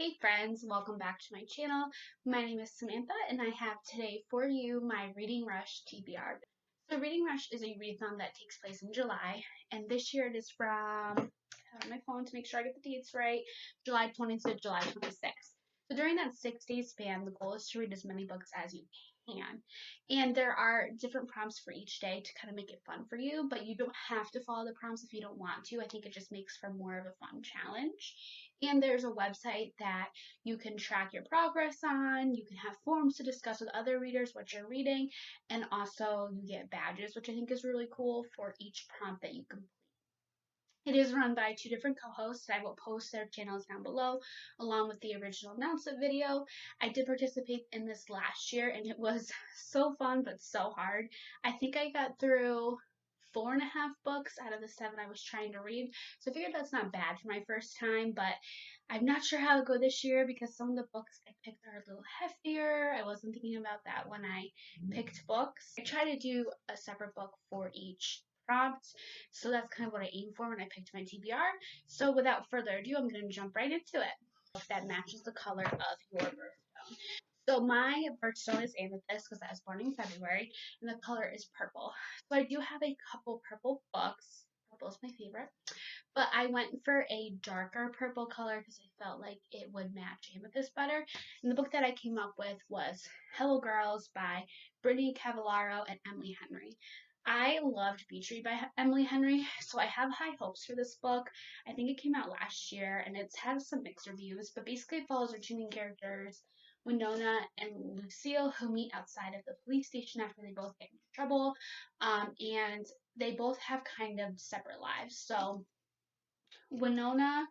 Hey friends, welcome back to my channel. My name is Samantha and I have today for you my Reading Rush TBR. So Reading Rush is a readathon that takes place in July, and this year it is from, I have my phone to make sure I get the dates right, July 20th to July 26th. So during that 6-day span, the goal is to read as many books as you can. And there are different prompts for each day to kind of make it fun for you, but you don't have to follow the prompts if you don't want to. I think it just makes for more of a fun challenge. And there's a website that you can track your progress on. You can have forums to discuss with other readers what you're reading, and also you get badges, which I think is really cool for each prompt that you complete. It is run by two different co-hosts. I will post their channels down below along with the original announcement video. I did participate in this last year and it was so fun but so hard. I think I got through 4.5 books out of the 7 I was trying to read. So I figured that's not bad for my first time, but I'm not sure how it'll go this year because some of the books I picked are a little heftier. I wasn't thinking about that when I picked books. I try to do a separate book for each prompt, so that's kind of what I aim for when I picked my TBR. So without further ado, I'm going to jump right into it. That matches the color of your birthstone. So my birthstone is amethyst because I was born in February, and the color is purple. So I do have a couple purple books. Purple is my favorite. But I went for a darker purple color because I felt like it would match amethyst better. And the book that I came up with was Hello Girls by Brittany, Cavallaro, and Emily Henry. I loved Beach Read by Emily Henry, so I have high hopes for this book. I think it came out last year, and it's had some mixed reviews, but basically it follows our two main characters, Winona and Lucille, who meet outside of the police station after they both get into trouble, and they both have kind of separate lives. So Winona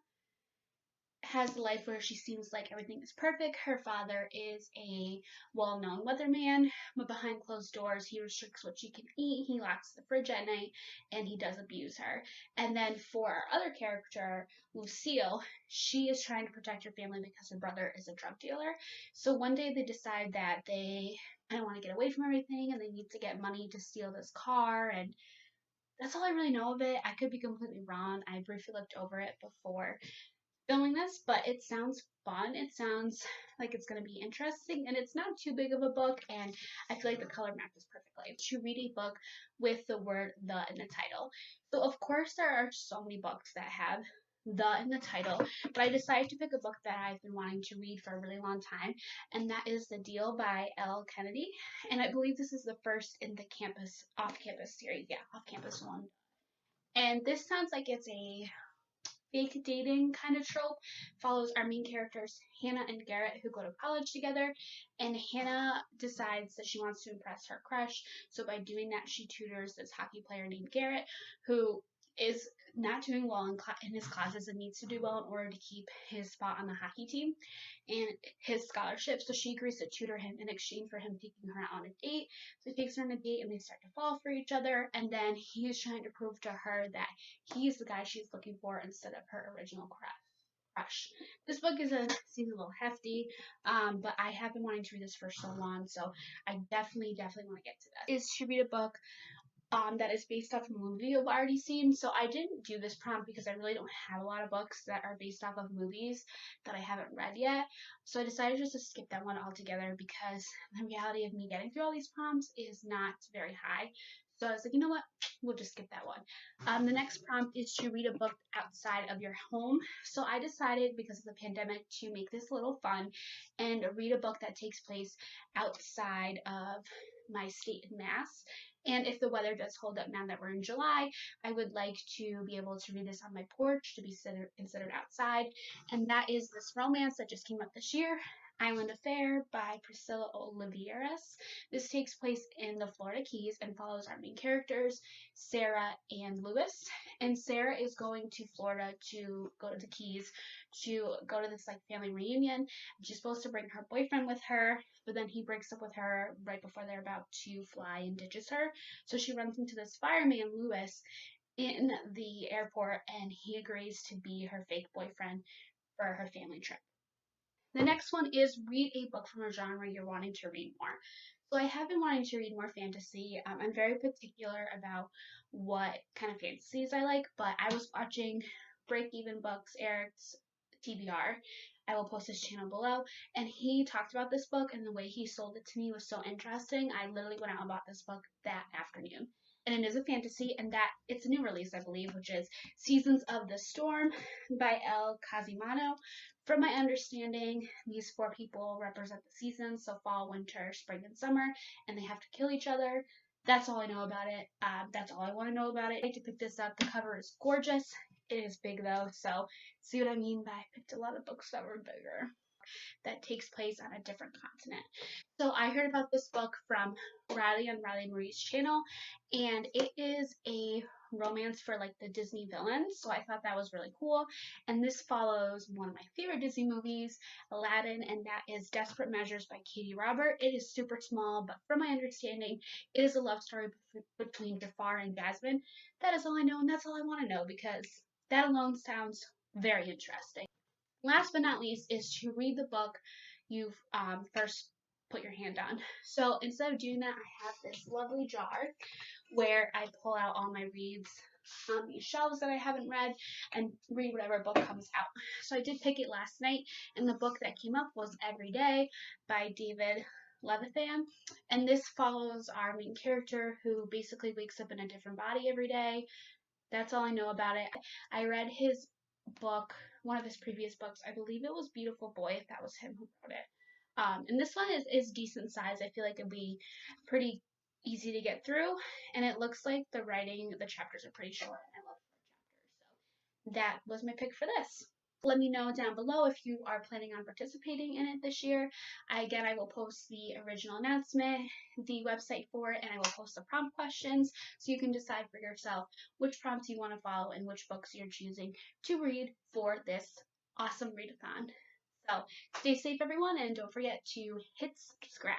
has a life where she seems like everything is perfect. Her father is a well-known weatherman, but behind closed doors, he restricts what she can eat, he locks the fridge at night, and he does abuse her. And then for our other character, Lucille, she is trying to protect her family because her brother is a drug dealer. So one day they decide that they kind of want to get away from everything and they need to get money to steal this car, and that's all I really know of it. I could be completely wrong. I briefly looked over it before filming this, but it sounds fun. It sounds like it's going to be interesting, and it's not too big of a book, and I feel like the color matches perfectly. To read a book with the word "the" in the title. So of course there are so many books that have "the" in the title, but I decided to pick a book that I've been wanting to read for a really long time, and that is The Deal by Elle, and I believe this is the first in the off-campus series. Yeah, off-campus one. And this sounds like it's a fake dating kind of trope. Follows our main characters Hannah and Garrett, who go to college together, and Hannah decides that she wants to impress her crush, so by doing that she tutors this hockey player named Garrett, who is not doing well in his classes and needs to do well in order to keep his spot on the hockey team and his scholarship. So she agrees to tutor him in exchange for him taking her out on a date. So he takes her on a date and they start to fall for each other, and then he's trying to prove to her that he's the guy she's looking for instead of her original crush. This book seems a little hefty, but I have been wanting to read this for so long, so I definitely want to get to that. Is to read a book that is based off of a movie you've already seen. So I didn't do this prompt because I really don't have a lot of books that are based off of movies that I haven't read yet. So I decided just to skip that one altogether because the reality of me getting through all these prompts is not very high. So I was like, you know what? We'll just skip that one. The next prompt is to read a book outside of your home. So I decided, because of the pandemic, to make this a little fun and read a book that takes place outside of my state in Mass. And if the weather does hold up now that we're in July, I would like to be able to read this on my porch to be considered outside. And that is this romance that just came out this year, Island Affair by Priscilla Oliverias. This takes place in the Florida Keys and follows our main characters, Sarah and Lewis. And Sarah is going to Florida to go to the Keys to go to this like family reunion. She's supposed to bring her boyfriend with her, but then he breaks up with her right before they're about to fly and ditches her. So she runs into this fireman, Lewis, in the airport, and he agrees to be her fake boyfriend for her family trip. The next one is read a book from a genre you're wanting to read more. So I have been wanting to read more fantasy. I'm very particular about what kind of fantasies I like, but I was watching Break Even Books, Eric's TBR. I will post his channel below. And he talked about this book, and the way he sold it to me was so interesting. I literally went out and bought this book that afternoon. And it is a fantasy, and that it's a new release, I believe, which is Seasons of the Storm by Elle Cosimano. From my understanding, these 4 people represent the seasons, so fall, winter, spring, and summer, and they have to kill each other. That's all I know about it. That's all I want to know about it. I like to pick this up. The cover is gorgeous. It is big though, so see what I mean by I picked a lot of books that were bigger, that takes place on a different continent. So I heard about this book from Riley on Riley Marie's channel, and it is a romance for like the Disney villains, so I thought that was really cool. And this follows one of my favorite Disney movies, Aladdin, and that is Desperate Measures by Katee Robert. It is super small, but from my understanding, it is a love story between Jafar and Jasmine. That is all I know, and that's all I want to know, because that alone sounds very interesting. Last but not least is to read the book you've first put your hand on. So instead of doing that, I have this lovely jar where I pull out all my reads on these shelves that I haven't read and read whatever book comes out. So I did pick it last night, and the book that came up was Every Day by David Levithan, and this follows our main character who basically wakes up in a different body every day. That's all I know about it. I read his book, one of his previous books. I believe it was Beautiful Boy, if that was him who wrote it. And this one is decent size. I feel like it'd be pretty easy to get through. And it looks like the chapters are pretty short. And I love short chapters. So that was my pick for this. Let me know down below if you are planning on participating in it this year. I will post the original announcement, the website for it, and I will post the prompt questions so you can decide for yourself which prompts you want to follow and which books you're choosing to read for this awesome readathon. So stay safe, everyone, and don't forget to hit subscribe.